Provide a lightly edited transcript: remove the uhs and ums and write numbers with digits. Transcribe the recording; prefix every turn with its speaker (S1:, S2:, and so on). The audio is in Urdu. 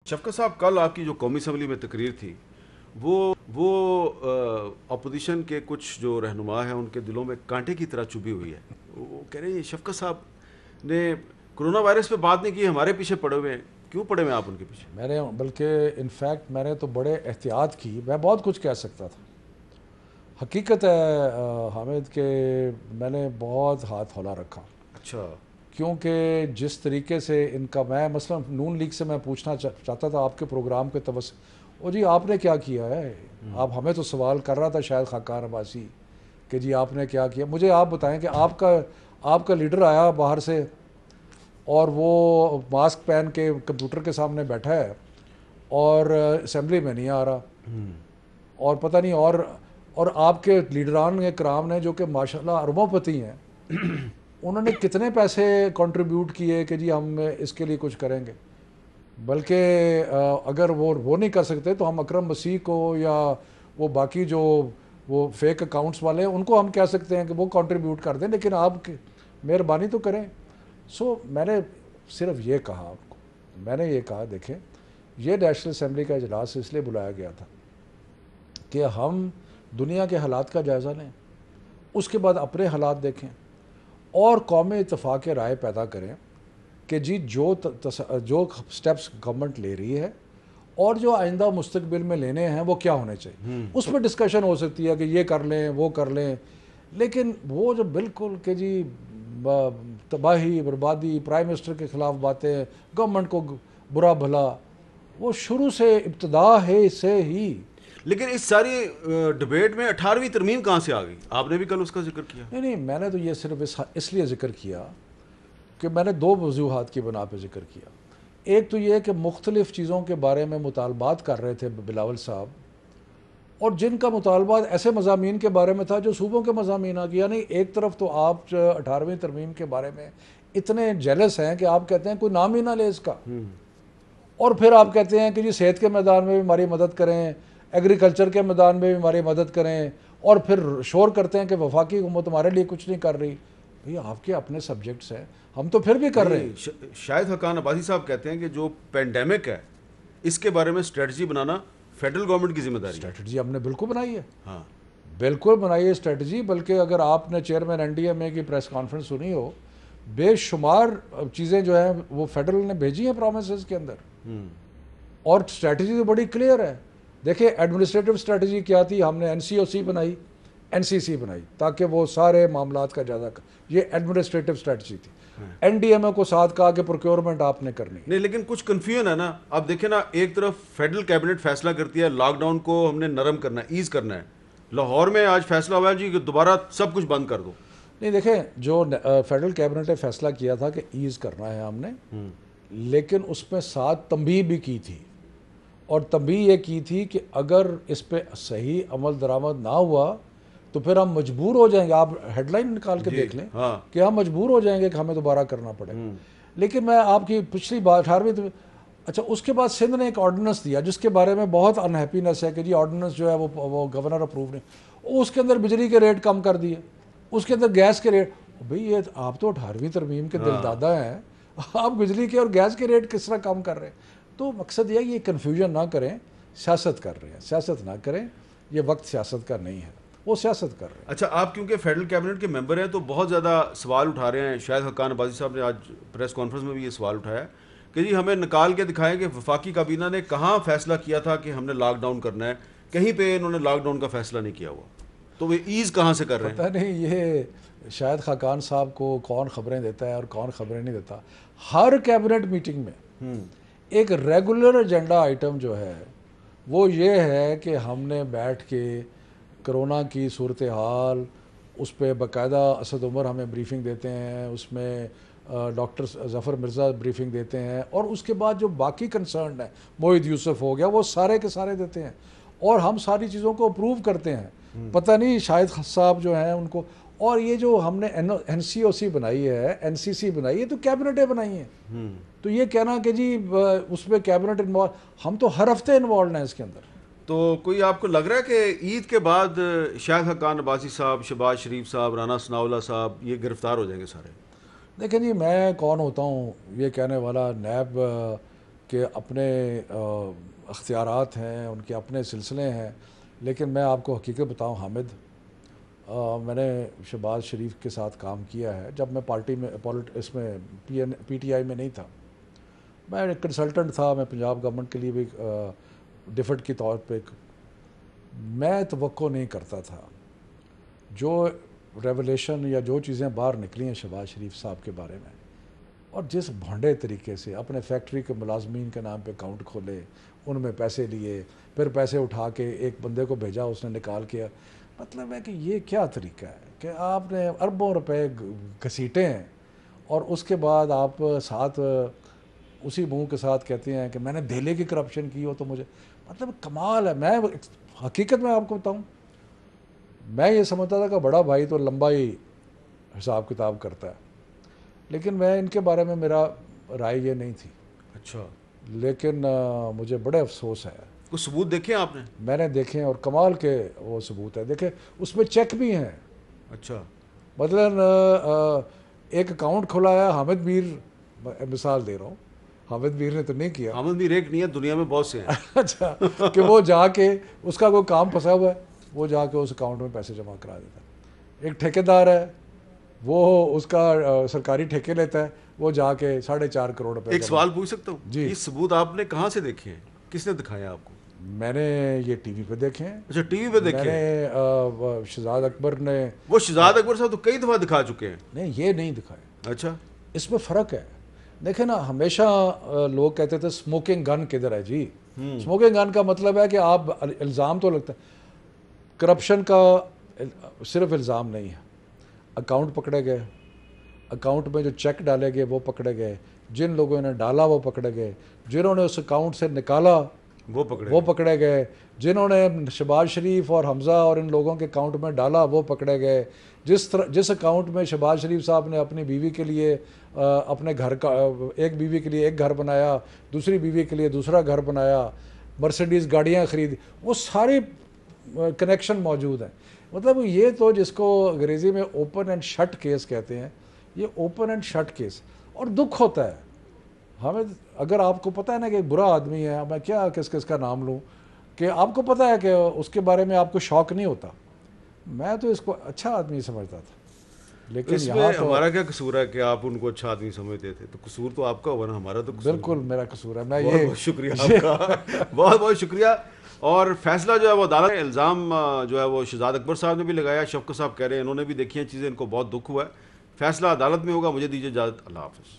S1: شفقت صاحب، کل آپ کی جو قومی اسمبلی میں تقریر تھی وہ اپوزیشن کے کچھ جو رہنما ہیں ان کے دلوں میں کانٹے کی طرح چبھی ہوئی ہے. وہ کہہ رہے ہیں شفقت صاحب نے کرونا وائرس پہ بات نہیں کی، ہمارے پیچھے پڑے ہوئے ہیں. کیوں پڑے ہوئے ہیں آپ ان کے پیچھے؟
S2: میں نے بلکہ انفیکٹ میں نے تو بڑے احتیاط کی. میں بہت کچھ کہہ سکتا تھا. حقیقت ہے حامد کہ میں نے بہت ہاتھ ہلا رکھا.
S1: اچھا.
S2: کیونکہ جس طریقے سے ان کا میں مثلا نون لیگ سے میں پوچھنا چاہتا تھا آپ کے پروگرام کے او جی آپ نے کیا کیا ہے. آپ ہمیں تو سوال کر رہا تھا شاید خاقان عباسی کہ جی آپ نے کیا کیا. مجھے آپ بتائیں کہ آپ کا لیڈر آیا باہر سے اور وہ ماسک پہن کے کمپیوٹر کے سامنے بیٹھا ہے اور اسمبلی میں نہیں آ رہا، اور پتہ نہیں اور آپ کے لیڈران کرام نے جو کہ ماشاءاللہ اربوں پتی ہیں انہوں نے کتنے پیسے کنٹریبیوٹ کیے کہ جی ہم اس کے لیے کچھ کریں گے. بلکہ اگر وہ نہیں کر سکتے تو ہم اکرم مسیح کو یا وہ باقی جو وہ فیک اکاؤنٹس والے ہیں ان کو ہم کہہ سکتے ہیں کہ وہ کنٹریبیوٹ کر دیں، لیکن آپ مہربانی تو کریں. میں نے صرف یہ کہا آپ کو، میں نے یہ کہا دیکھیں یہ نیشنل اسمبلی کا اجلاس اس لیے بلایا گیا تھا کہ ہم دنیا کے حالات کا جائزہ لیں، اس کے بعد اپنے حالات دیکھیں اور قومی اتفاق رائے پیدا کریں کہ جی جو سٹیپس گورنمنٹ لے رہی ہے اور جو آئندہ مستقبل میں لینے ہیں وہ کیا ہونے چاہیے. اس پہ ڈسکشن ہو سکتی ہے کہ یہ کر لیں وہ کر لیں، لیکن وہ جو بالکل کہ جی تباہی بربادی، پرائم منسٹر کے خلاف باتیں، گورنمنٹ کو برا بھلا، وہ شروع سے ابتدا ہے سے ہی.
S1: لیکن اس ساری ڈبیٹ میں 18ویں ترمیم کہاں سے آ گئی؟ آپ نے بھی کل اس کا ذکر کیا.
S2: نہیں میں نے تو یہ صرف اس لیے ذکر کیا کہ میں نے دو وجوہات کی بنا پہ ذکر کیا. ایک تو یہ کہ مختلف چیزوں کے بارے میں مطالبات کر رہے تھے بلاول صاحب، اور جن کا مطالبات ایسے مضامین کے بارے میں تھا جو صوبوں کے مضامین آ گیا. یعنی ایک طرف تو آپ 18ویں ترمیم کے بارے میں اتنے جیلس ہیں کہ آپ کہتے ہیں کوئی نام ہی نہ لے اس کا، اور پھر آپ کہتے ہیں کہ جی صحت کے میدان میں بھی ہماری مدد کریں، ایگریکلچر کے میدان میں بھی ہماری مدد کریں، اور پھر شور کرتے ہیں کہ وفاقی حکومت ہمارے لیے کچھ نہیں کر رہی. بھئی آپ کے اپنے سبجیکٹس ہیں، ہم تو پھر بھی کر رہے ہیں.
S1: شاہد حقان عباسی صاحب کہتے ہیں کہ جو پینڈیمک ہے اس کے بارے میں اسٹریٹجی بنانا فیڈرل گورنمنٹ کی ذمہ داری ہے.
S2: اسٹریٹجی ہم نے بالکل بنائی ہے.
S1: ہاں
S2: بالکل بنائی ہے اسٹریٹجی. بلکہ اگر آپ نے چیئرمین این ڈی ایم اے کی پریس کانفرنس سنی ہو، بے شمار چیزیں جو ہیں وہ فیڈرل نے بھیجی ہیں پرومسز کے اندر، اور اسٹریٹجی تو بڑی کلیئر ہے. دیکھیں ایڈمنسٹریٹو اسٹریٹجی کیا تھی، ہم نے این سی او سی بنائی، این سی سی بنائی تاکہ وہ سارے معاملات کا جائزہ یہ ایڈمنسٹریٹو اسٹریٹجی تھی. این ڈی ایم اے کو ساتھ کہا کہ پروکیورمنٹ آپ نے کرنی
S1: نہیں، لیکن کچھ کنفیوژن ہے نا. آپ دیکھیں نا، ایک طرف فیڈرل کیبنٹ فیصلہ کرتی ہے لاک ڈاؤن کو ہم نے نرم کرنا ہے، ایز کرنا ہے. لاہور میں آج فیصلہ ہوا ہے جی کہ دوبارہ سب کچھ بند کر دو.
S2: نہیں دیکھیں جو فیڈرل کیبنٹ نے فیصلہ کیا تھا کہ ایز کرنا ہے ہم نے، لیکن اس میں ساتھ تنبیہ بھی کی تھی، اور تنبیہ یہ کی تھی کہ اگر اس پہ صحیح عمل درآمد نہ ہوا تو پھر ہم مجبور ہو جائیں گے. آپ ہیڈ لائن نکال کے دیکھ لیں کہ ہم مجبور ہو جائیں گے کہ ہمیں دوبارہ کرنا پڑے. لیکن میں آپ کی پچھلی بات 18ویں اچھا اس کے بعد سندھ نے ایک آرڈیننس دیا جس کے بارے میں بہت انہیپینس ہے کہ جی آرڈیننس جو ہے وہ گورنر اپروو نہیں. اس کے اندر بجلی کے ریٹ کم کر دیے، اس کے اندر گیس کے ریٹ. بھئی یہ آپ تو 18ویں ترمیم کے دل دادا ہیں، آپ بجلی کے اور گیس کے ریٹ کس طرح کم کر رہے ہیں. تو مقصد یہ ہے کہ یہ کنفیوژن نہ کریں، سیاست کر رہے ہیں، سیاست نہ کریں. یہ وقت سیاست کا نہیں ہے، وہ سیاست کر رہے ہیں.
S1: اچھا، آپ کیونکہ فیڈرل کیبنٹ کے ممبر ہیں تو بہت زیادہ سوال اٹھا رہے ہیں. شاہد حقان عباسی صاحب نے آج پریس کانفرنس میں بھی یہ سوال اٹھایا کہ جی ہمیں نکال کے دکھائیں کہ وفاقی کابینہ نے کہاں فیصلہ کیا تھا کہ ہم نے لاک ڈاؤن کرنا ہے. کہیں پہ انہوں نے لاک ڈاؤن کا فیصلہ نہیں کیا ہوا، تو وہ ایز کہاں سے کر رہے ہیں؟
S2: پتہ نہیں یہ شاید خاقان صاحب کو کون خبریں دیتا ہے اور کون خبریں نہیں دیتا. ہر کیبنٹ میٹنگ میں ایک ریگولر ایجنڈا آئٹم جو ہے وہ یہ ہے کہ ہم نے بیٹھ کے کرونا کی صورتحال اس پہ باقاعدہ اسد عمر ہمیں بریفنگ دیتے ہیں، اس میں ڈاکٹر ظفر مرزا بریفنگ دیتے ہیں، اور اس کے بعد جو باقی کنسرنڈ ہیں موحد یوسف ہو گیا وہ سارے کے سارے دیتے ہیں، اور ہم ساری چیزوں کو اپروو کرتے ہیں. پتہ نہیں شاہد صاحب جو ہیں ان کو، اور یہ جو ہم نے این سی او سی بنائی ہے، این سی سی بنائی ہے، تو کیبنٹیں بنائی ہیں. تو یہ کہنا کہ جی اس میں کیبنٹ انوالو، ہم تو ہر ہفتے انوالوڈ ہیں اس کے اندر.
S1: تو کوئی آپ کو لگ رہا ہے کہ عید کے بعد شاہد حقان عباسی صاحب، شہباز شریف صاحب، رانا ثناءاللہ صاحب یہ گرفتار ہو جائیں گے سارے؟
S2: دیکھیں جی میں کون ہوتا ہوں یہ کہنے والا. نیب کہ اپنے اختیارات ہیں، ان کے اپنے سلسلے ہیں، لیکن میں آپ کو حقیقت بتاؤں حامد، میں نے شہباز شریف کے ساتھ کام کیا ہے جب میں پارٹی میں اس میں پی ٹی آئی میں نہیں تھا. میں ایک کنسلٹنٹ تھا، میں پنجاب گورنمنٹ کے لیے بھی ڈفٹ کی طور پہ. میں توقع نہیں کرتا تھا جو ریولیشن یا جو چیزیں باہر نکلی ہیں شہباز شریف صاحب کے بارے میں، اور جس بھونڈے طریقے سے اپنے فیکٹری کے ملازمین کے نام پہ اکاؤنٹ کھولے، ان میں پیسے لیے، پھر پیسے اٹھا کے ایک بندے کو بھیجا، اس نے نکال کے. مطلب ہے کہ یہ کیا طریقہ ہے کہ آپ نے اربوں روپے گھسیٹے ہیں اور اس کے بعد آپ ساتھ اسی منہ کے ساتھ کہتے ہیں کہ میں نے دہلی کی کرپشن کی ہو تو مجھے. مطلب کمال ہے. میں حقیقت میں آپ کو بتاؤں، میں یہ سمجھتا تھا کہ بڑا بھائی تو لمبا ہی حساب کتاب کرتا ہے، لیکن میں ان کے بارے میں میرا رائے یہ نہیں تھی.
S1: اچھا.
S2: لیکن مجھے بڑے افسوس ہے.
S1: کچھ ثبوت دیکھے آپ نے؟
S2: میں نے دیکھے ہیں اور کمال کے وہ ثبوت ہے. دیکھیں اس میں چیک بھی ہیں.
S1: اچھا.
S2: مثلاً ایک اکاؤنٹ کھولا ہے حامد میر، مثال دے رہا ہوں، حامد میر نے تو نہیں کیا.
S1: حامد میر ایک نہیں ہے، دنیا میں بہت سے ہیں.
S2: اچھا، کہ وہ جا کے اس کا کوئی کام پھنسا ہوا ہے، وہ جا کے اس اکاؤنٹ میں پیسے جمع کرا دیتا ہے. ایک ٹھیکیدار ہے، وہ اس کا سرکاری ٹھیکے لیتا ہے، وہ جا کے 4.5 کروڑ روپے.
S1: ایک سوال پوچھ سکتا ہوں؟
S2: جی.
S1: یہ ثبوت آپ نے کہاں سے دیکھے ہیں؟ کس نے دکھایا آپ کو؟
S2: میں نے یہ ٹی وی پہ دیکھے ہیں.
S1: اچھا، ٹی وی پہ
S2: میں
S1: دیکھے؟
S2: نے شہزاد اکبر نے.
S1: وہ شہزاد اکبر صاحب تو کئی دفعہ دکھا چکے ہیں.
S2: نہیں، یہ نہیں دکھایا.
S1: اچھا.
S2: اس میں فرق ہے. دیکھیں نا، ہمیشہ لوگ کہتے تھے اسموکنگ گن کدھر ہے جی. اسموکنگ گن کا مطلب ہے کہ آپ الزام تو لگتا ہے. کرپشن کا صرف الزام نہیں ہے. اکاؤنٹ پکڑے گئے، اکاؤنٹ میں جو چیک ڈالے گئے وہ پکڑے گئے، جن لوگوں نے ڈالا وہ پکڑے گئے، جنہوں نے اس اکاؤنٹ سے نکالا وہ پکڑے گئے، جنہوں نے شہباز شریف اور حمزہ اور ان لوگوں کے اکاؤنٹ میں ڈالا وہ پکڑے گئے. جس اکاؤنٹ میں شہباز شریف صاحب نے اپنی بیوی کے لیے اپنے گھر کا، ایک بیوی کے لیے ایک گھر بنایا، دوسری بیوی کے لیے دوسرا گھر بنایا، مرسیڈیز گاڑیاں خرید، وہ سارے کنیکشن موجود ہیں. مطلب یہ تو جس کو انگریزی میں اوپن اینڈ شٹ کیس کہتے ہیں، یہ اوپن اینڈ شٹ کیس. اور دکھ ہوتا ہے ہمیں، اگر آپ کو پتہ ہے نا کہ برا آدمی ہے، میں کیا کس کا نام لوں، کہ آپ کو پتہ ہے کہ اس کے بارے میں آپ کو شوق نہیں ہوتا. میں تو اس کو اچھا آدمی سمجھتا تھا. لیکن
S1: اس میں ہمارا کیا قصور ہے کہ آپ ان کو اچھا آدمی سمجھتے تھے؟ تو قصور تو آپ کا ہوا نا، ہمارا تو قصور.
S2: بالکل میرا قصور ہے. میں
S1: بہت شکریہ آپ کا، بہت بہت شکریہ. اور فیصلہ جو ہے وہ عدالت، الزام جو ہے وہ شہزاد اکبر صاحب نے بھی لگایا، شفقت صاحب کہہ رہے ہیں انہوں نے بھی دیکھی ہیں چیزیں، ان کو بہت دکھ ہوا ہے. فیصلہ عدالت میں ہوگا. مجھے دیجیے اجازت. اللہ حافظ.